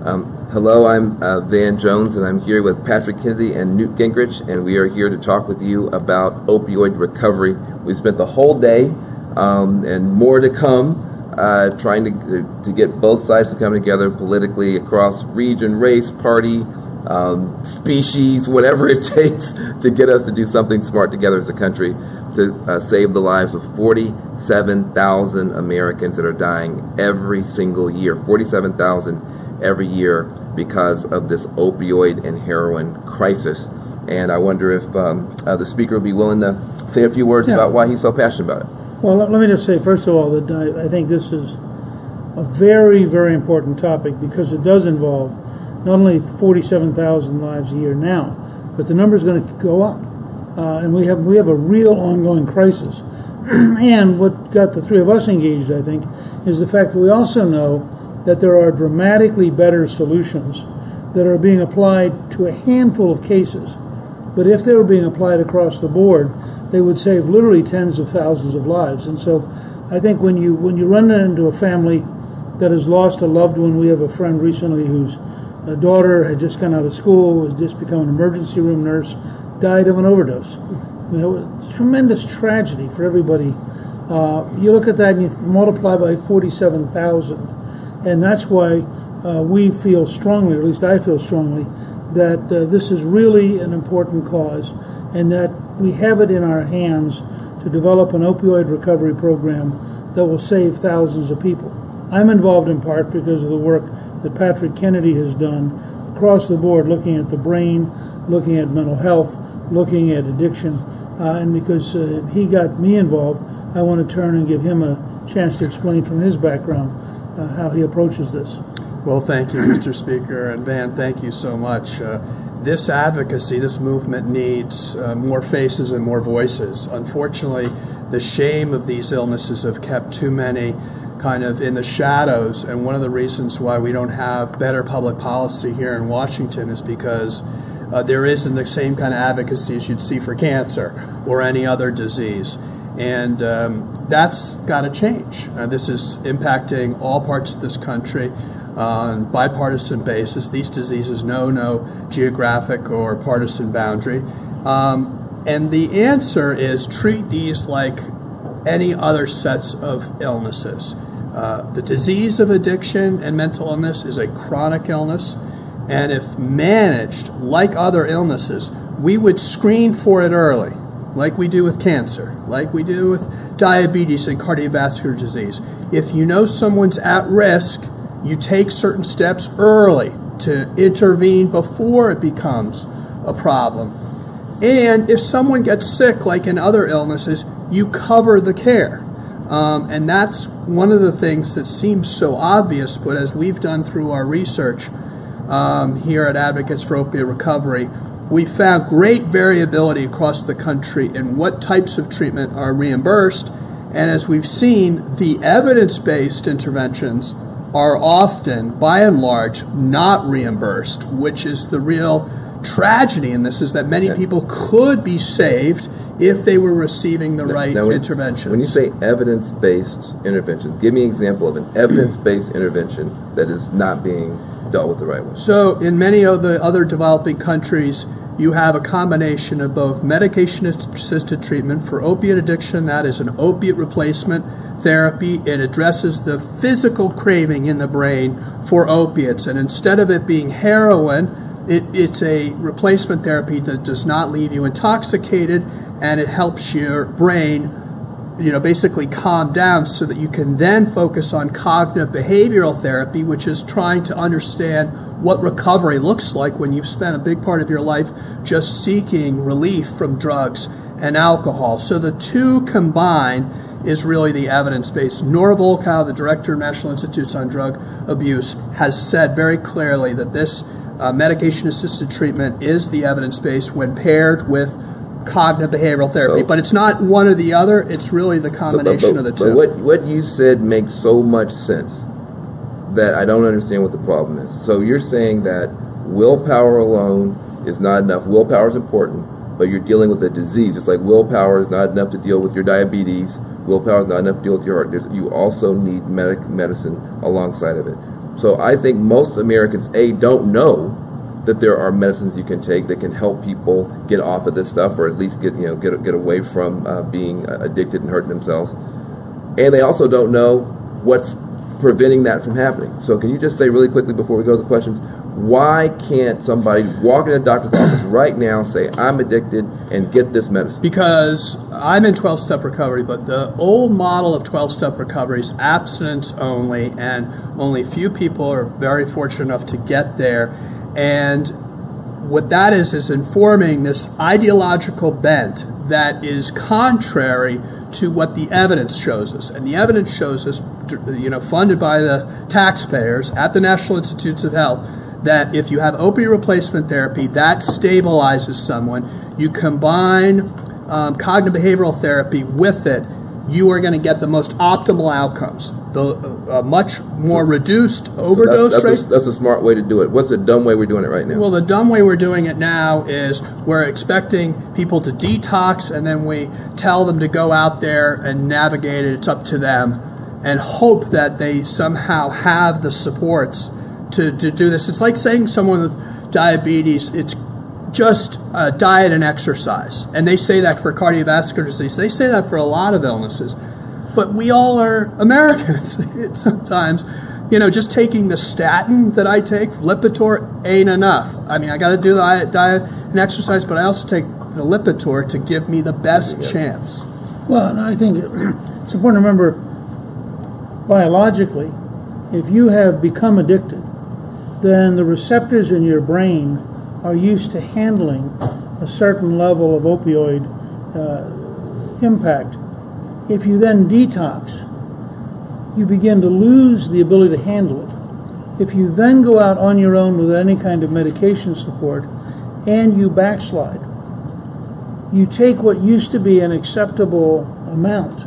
Hello, I'm Van Jones, and I'm here with Patrick Kennedy and Newt Gingrich, and we are here to talk with you about opioid recovery. We spent the whole day and more to come trying to get both sides to come together politically across region, race, party, species, whatever it takes to get us to do something smart together as a country to save the lives of 47,000 Americans that are dying every single year. 47,000 every year because of this opioid and heroin crisis. And I wonder if the speaker would be willing to say a few words about why he's so passionate about it. Well, let me just say, first of all, that I think this is a very, very important topic because it does involve not only 47,000 lives a year now, but the number is going to go up. And we have a real ongoing crisis. And what got the three of us engaged, I think, is the fact that we also know that there are dramatically better solutions that are being applied to a handful of cases. But if they were being applied across the board, they would save literally tens of thousands of lives. And so I think when you run into a family that has lost a loved one, we have a friend recently whose daughter had just gone out of school, was just become an emergency room nurse, died of an overdose. I mean, it was a tremendous tragedy for everybody. You look at that and you multiply by 47,000. And that's why we feel strongly, or at least I feel strongly, that this is really an important cause and that we have it in our hands to develop an opioid recovery program that will save thousands of people. I'm involved in part because of the work that Patrick Kennedy has done across the board, looking at the brain, looking at mental health, looking at addiction, and because he got me involved, I want to turn and give him a chance to explain from his background how he approaches this. Well, thank you, Mr. Speaker, and Van, thank you so much. This advocacy, this movement needs more faces and more voices. Unfortunately, the shame of these illnesses have kept too many kind of in the shadows, and one of the reasons why we don't have better public policy here in Washington is because there isn't the same kind of advocacy as you'd see for cancer or any other disease. And that's got to change. This is impacting all parts of this country on a bipartisan basis. These diseases know no geographic or partisan boundary. And the answer is treat these like any other sets of illnesses. The disease of addiction and mental illness is a chronic illness. And if managed like other illnesses, we would screen for it early, like we do with cancer, like we do with diabetes and cardiovascular disease. If you know someone's at risk, you take certain steps early to intervene before it becomes a problem. And if someone gets sick, like in other illnesses, you cover the care. And that's one of the things that seems so obvious, but as we've done through our research here at Advocates for Opioid Recovery, we found great variability across the country in what types of treatment are reimbursed. And as we've seen, the evidence-based interventions are often, by and large, not reimbursed, which is the real tragedy in this, is that many people could be saved if they were receiving the right interventions. When you say evidence-based intervention, give me an example of an evidence-based intervention that is not being dealt with the right way. So in many of the other developing countries, you have a combination of both medication-assisted treatment for opiate addiction, that is an opiate replacement therapy. It addresses the physical craving in the brain for opiates, and instead of it being heroin, it's a replacement therapy that does not leave you intoxicated, and it helps your brain basically calm down so that you can then focus on cognitive behavioral therapy, which is trying to understand what recovery looks like when you've spent a big part of your life just seeking relief from drugs and alcohol. So the two combined is really the evidence-based. Nora Volkow, the director of National Institutes on Drug Abuse, has said very clearly that this medication-assisted treatment is the evidence-based when paired with cognitive behavioral therapy, but it's not one or the other. It's really the combination of the two. But what you said makes so much sense that I don't understand what the problem is. So you're saying that willpower alone is not enough. Willpower is important, but you're dealing with a disease. It's like willpower is not enough to deal with your diabetes. Willpower is not enough to deal with your heart. You also need medicine alongside of it. So I think most Americans, don't know that there are medicines you can take that can help people get off of this stuff, or at least get away from being addicted and hurting themselves. And they also don't know what's preventing that from happening. So can you just say really quickly before we go to the questions, why can't somebody walk in a doctor's office right now, say, I'm addicted, and get this medicine? Because I'm in 12-step recovery, but the old model of 12-step recovery is abstinence only, and only few people are very fortunate enough to get there. And what that is informing this ideological bent that is contrary to what the evidence shows us. And the evidence shows us, funded by the taxpayers at the National Institutes of Health, that if you have opioid replacement therapy, that stabilizes someone. You combine cognitive behavioral therapy with it, you are going to get the most optimal outcomes. The much more reduced overdose rate. That's a smart way to do it. What's the dumb way we're doing it right now? Well, the dumb way we're doing it now is we're expecting people to detox, and then we tell them to go out there and navigate it. It's up to them, and hope that they somehow have the supports to do this. It's like saying someone with diabetes, it's just diet and exercise. And they say that for cardiovascular disease. They say that for a lot of illnesses. But we all are Americans. Sometimes, just taking the statin that I take, Lipitor, ain't enough. I mean, I got to do the diet and exercise, but I also take the Lipitor to give me the best chance. Well, and I think it's important to remember, biologically, if you have become addicted, then the receptors in your brain are used to handling a certain level of opioid impact. If you then detox, you begin to lose the ability to handle it. If you then go out on your own with any kind of medication support and you backslide, you take what used to be an acceptable amount,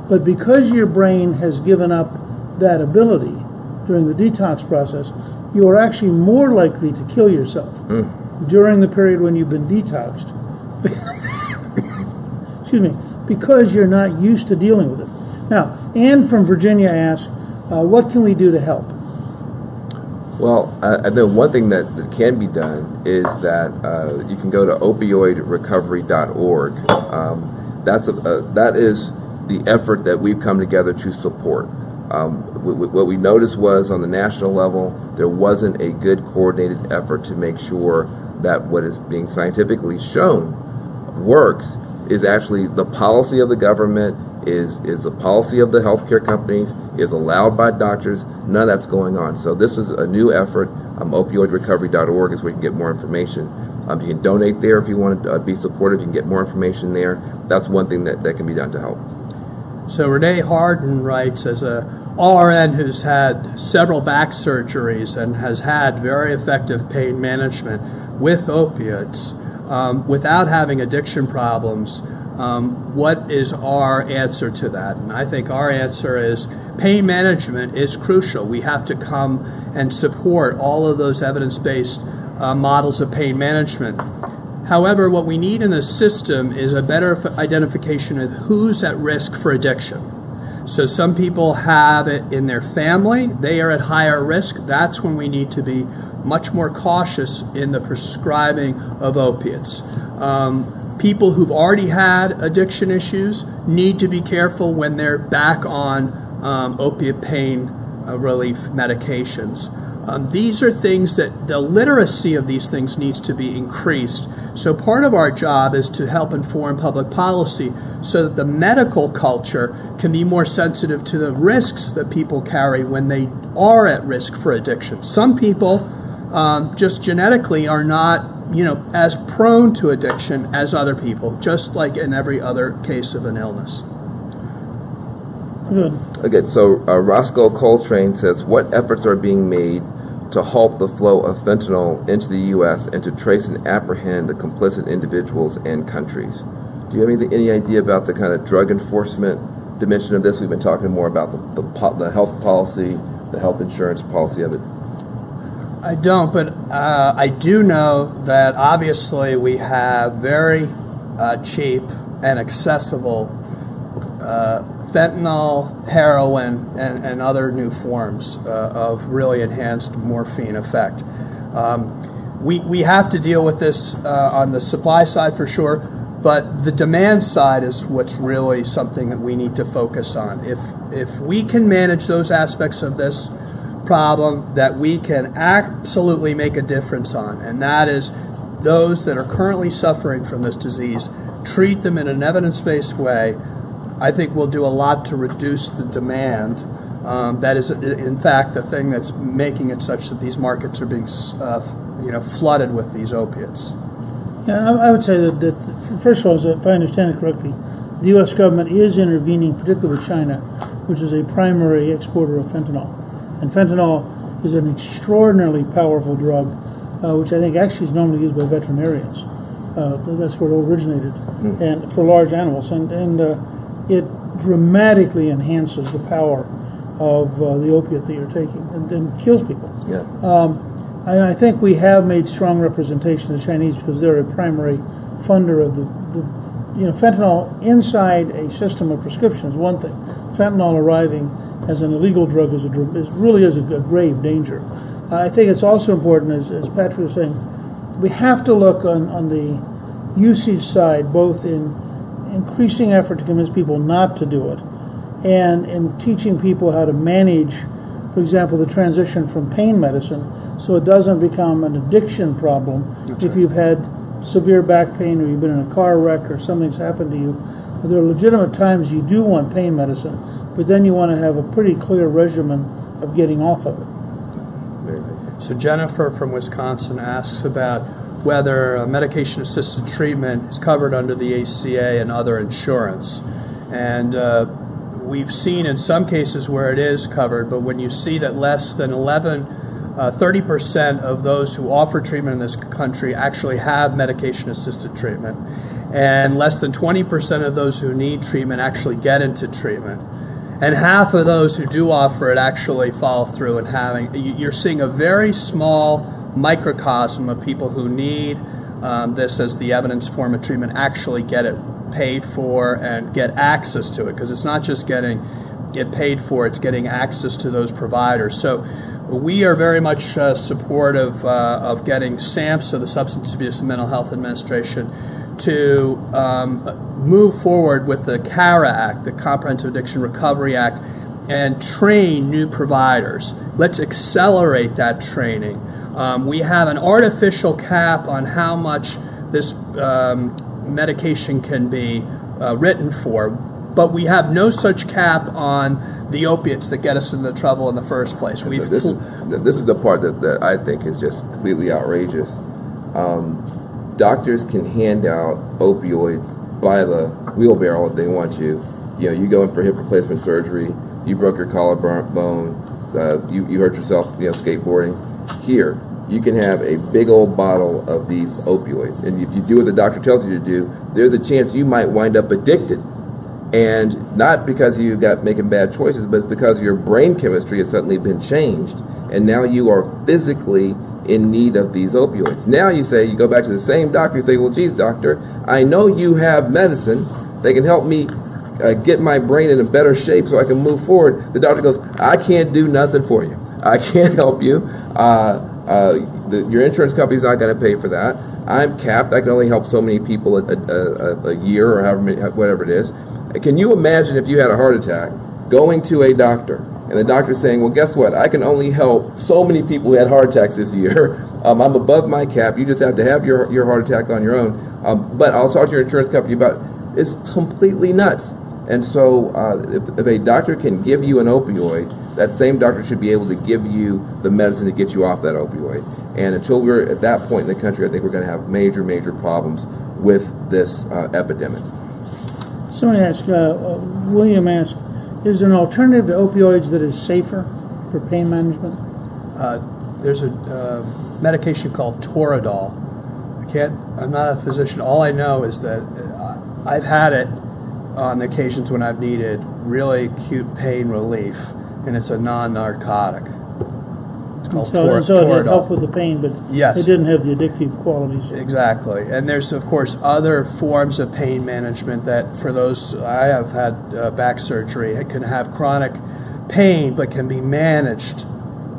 but because your brain has given up that ability during the detox process, you are actually more likely to kill yourself during the period when you've been detoxed. Excuse me, because you're not used to dealing with it. Now, Ann from Virginia asks, what can we do to help? Well, I know one thing that can be done is that you can go to opioidrecovery.org. That is the effort that we've come together to support. What we noticed was on the national level, there wasn't a good coordinated effort to make sure that what is being scientifically shown works is actually the policy of the government, is the policy of the healthcare companies, is allowed by doctors. None of that's going on. So this is a new effort. Opioidrecovery.org is where you can get more information. You can donate there if you want to be supportive. You can get more information there. That's one thing that can be done to help. So Renee Harden writes, as a RN who's had several back surgeries and has had very effective pain management with opiates, without having addiction problems, what is our answer to that? And I think our answer is pain management is crucial. We have to come and support all of those evidence-based models of pain management. However, what we need in the system is a better identification of who's at risk for addiction. So some people have it in their family. They are at higher risk. That's when we need to be much more cautious in the prescribing of opiates. People who've already had addiction issues need to be careful when they're back on opiate pain relief medications. These are things that the literacy of these things needs to be increased. So part of our job is to help inform public policy so that the medical culture can be more sensitive to the risks that people carry when they are at risk for addiction. Some people just genetically are not, as prone to addiction as other people, just like in every other case of an illness. Good. Okay, so Roscoe Coltrane says, what efforts are being made to halt the flow of fentanyl into the U.S. and to trace and apprehend the complicit individuals and countries? Do you have any idea about the kind of drug enforcement dimension of this? We've been talking more about the health policy, the health insurance policy of it. I don't, but I do know that obviously we have very cheap and accessible fentanyl, heroin, and other new forms of really enhanced morphine effect. We have to deal with this on the supply side for sure, but the demand side is what's really something that we need to focus on. If we can manage those aspects of this problem that we can absolutely make a difference on, and that is those that are currently suffering from this disease, treat them in an evidence-based way, I think we'll do a lot to reduce the demand. That is, in fact, the thing that's making it such that these markets are being flooded with these opiates. Yeah, I would say that first of all, if I understand it correctly, the U.S. government is intervening, particularly with China, which is a primary exporter of fentanyl. And fentanyl is an extraordinarily powerful drug, which I think actually is normally used by veterinarians. That's where it originated, and for large animals. And it dramatically enhances the power of the opiate that you're taking and kills people. Yeah. I think we have made strong representation of the Chinese because they're a primary funder of the fentanyl inside a system of prescription is one thing. Fentanyl arriving as an illegal drug really is a grave danger. I think it's also important, as Patrick was saying, we have to look on the usage side, both in increasing effort to convince people not to do it and in teaching people how to manage, for example, the transition from pain medicine so it doesn't become an addiction problem. That's if right. you've had severe back pain or you've been in a car wreck or something's happened to you, there are legitimate times you do want pain medicine, but then you want to have a pretty clear regimen of getting off of it. So Jennifer from Wisconsin asks about whether medication-assisted treatment is covered under the ACA and other insurance. And we've seen in some cases where it is covered, but when you see that less than 30% of those who offer treatment in this country actually have medication-assisted treatment, and less than 20% of those who need treatment actually get into treatment, and half of those who do offer it actually follow through and you're seeing a very small microcosm of people who need this as the evidence form of treatment actually get it paid for and get access to it, because it's not just getting it paid for, it's getting access to those providers. So we are very much supportive of getting SAMHSA, so the Substance Abuse and Mental Health Administration, to move forward with the CARA Act, the Comprehensive Addiction Recovery Act, and train new providers. Let's accelerate that training. We have an artificial cap on how much this medication can be written for, but we have no such cap on the opiates that get us into trouble in the first place. This is the part that I think is just completely outrageous. Doctors can hand out opioids by the wheelbarrow if they want to. You go in for hip replacement surgery, you broke your collarbone, you hurt yourself, skateboarding. Here, you can have a big old bottle of these opioids, and if you do what the doctor tells you to do, there's a chance you might wind up addicted. And not because you got making bad choices, but because your brain chemistry has suddenly been changed, and now you are physically in need of these opioids. Now you go back to the same doctor, you say, well, geez, doctor, I know you have medicine that can help me get my brain in a better shape so I can move forward. The doctor goes, I can't do nothing for you. I can't help you. Your insurance company's not going to pay for that. I'm capped. I can only help so many people a year or however many, whatever it is. Can you imagine if you had a heart attack going to a doctor and the doctor saying, well, guess what? I can only help so many people who had heart attacks this year. I'm above my cap. You just have to have your heart attack on your own. But I'll talk to your insurance company about it. It's completely nuts. And so if a doctor can give you an opioid, that same doctor should be able to give you the medicine to get you off that opioid. And until we're at that point in the country, I think we're going to have major, major problems with this epidemic. Somebody asked, William asked, is there an alternative to opioids that is safer for pain management? There's a medication called Toradol. I'm not a physician. All I know is that I've had it on occasions when I've needed really acute pain relief, and it's a non-narcotic. It's called So it had help Toradol. with the pain, but Yes. it didn't have the addictive qualities. Exactly. And there's, of course, other forms of pain management that for those, I have had back surgery, I can have chronic pain but can be managed,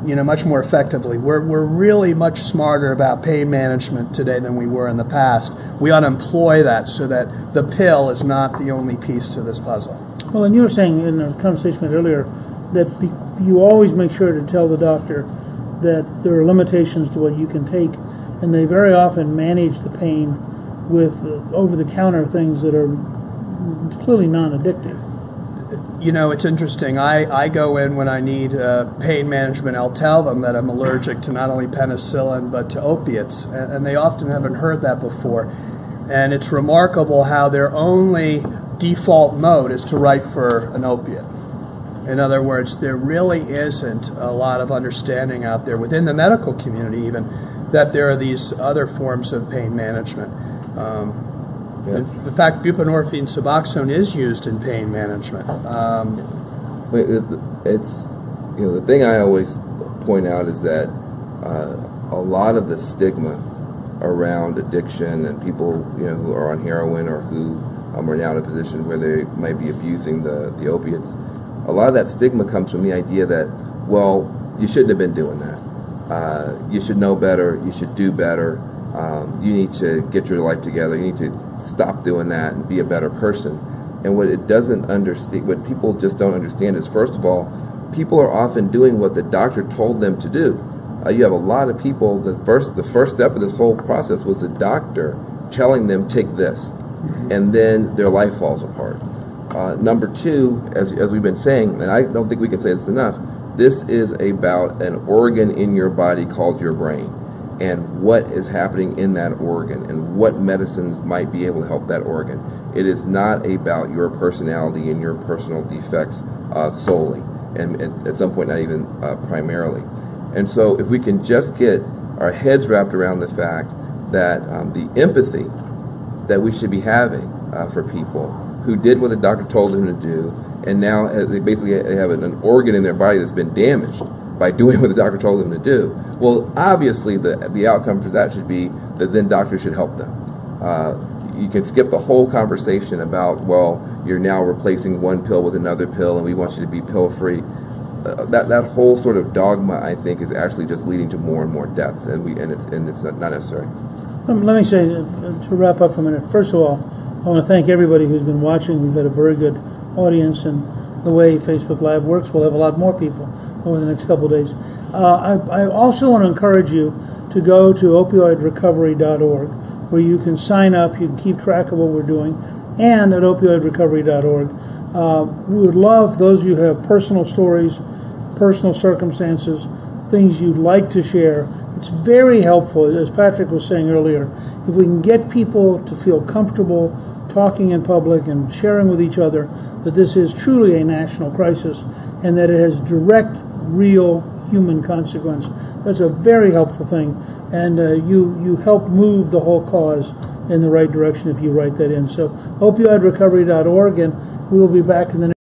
much more effectively. We're really much smarter about pain management today than we were in the past. We ought to employ that so that the pill is not the only piece to this puzzle. Well, and you were saying in the conversation we had earlier that you always make sure to tell the doctor that there are limitations to what you can take, and they very often manage the pain with over-the-counter things that are clearly non-addictive. It's interesting. I go in when I need pain management. I'll tell them that I'm allergic to not only penicillin but to opiates, and they often haven't heard that before. And it's remarkable how their only default mode is to write for an opiate. In other words, there really isn't a lot of understanding out there within the medical community even that there are these other forms of pain management. In fact, buprenorphine Suboxone is used in pain management. It's the thing I always point out is that a lot of the stigma around addiction and people who are on heroin or who are now in a position where they might be abusing the opiates. A lot of that stigma comes from the idea that, well, you shouldn't have been doing that. You should know better. You should do better. You need to get your life together. You need to stop doing that and be a better person. And what what people just don't understand is, first of all, people are often doing what the doctor told them to do. You have a lot of people. The first step of this whole process was the doctor telling them take this, and then their life falls apart. Number two, as we've been saying, and I don't think we can say this enough, this is about an organ in your body called your brain, and what is happening in that organ, and what medicines might be able to help that organ. It is not about your personality and your personal defects solely, and at some point not even primarily. And so if we can just get our heads wrapped around the fact that the empathy that we should be having for people who did what the doctor told them to do, and now they basically have an organ in their body that's been damaged by doing what the doctor told them to do. Well, obviously the outcome for that should be that then doctors should help them. You can skip the whole conversation about, well, you're now replacing one pill with another pill and we want you to be pill-free. That whole sort of dogma, I think, is actually just leading to more and more deaths, and it's not necessary. Let me say, to wrap up for a minute, first of all, I want to thank everybody who's been watching. We've had a very good audience, and the way Facebook Live works, we'll have a lot more people over the next couple of days. I also want to encourage you to go to opioidrecovery.org, where you can sign up, you can keep track of what we're doing, and at opioidrecovery.org. We would love those of you who have personal stories, personal circumstances, things you'd like to share. It's very helpful, as Patrick was saying earlier, if we can get people to feel comfortable talking in public and sharing with each other that this is truly a national crisis and that it has direct, real human consequence. That's a very helpful thing, and you help move the whole cause in the right direction if you write that in. So opioidrecovery.org, and we will be back in the next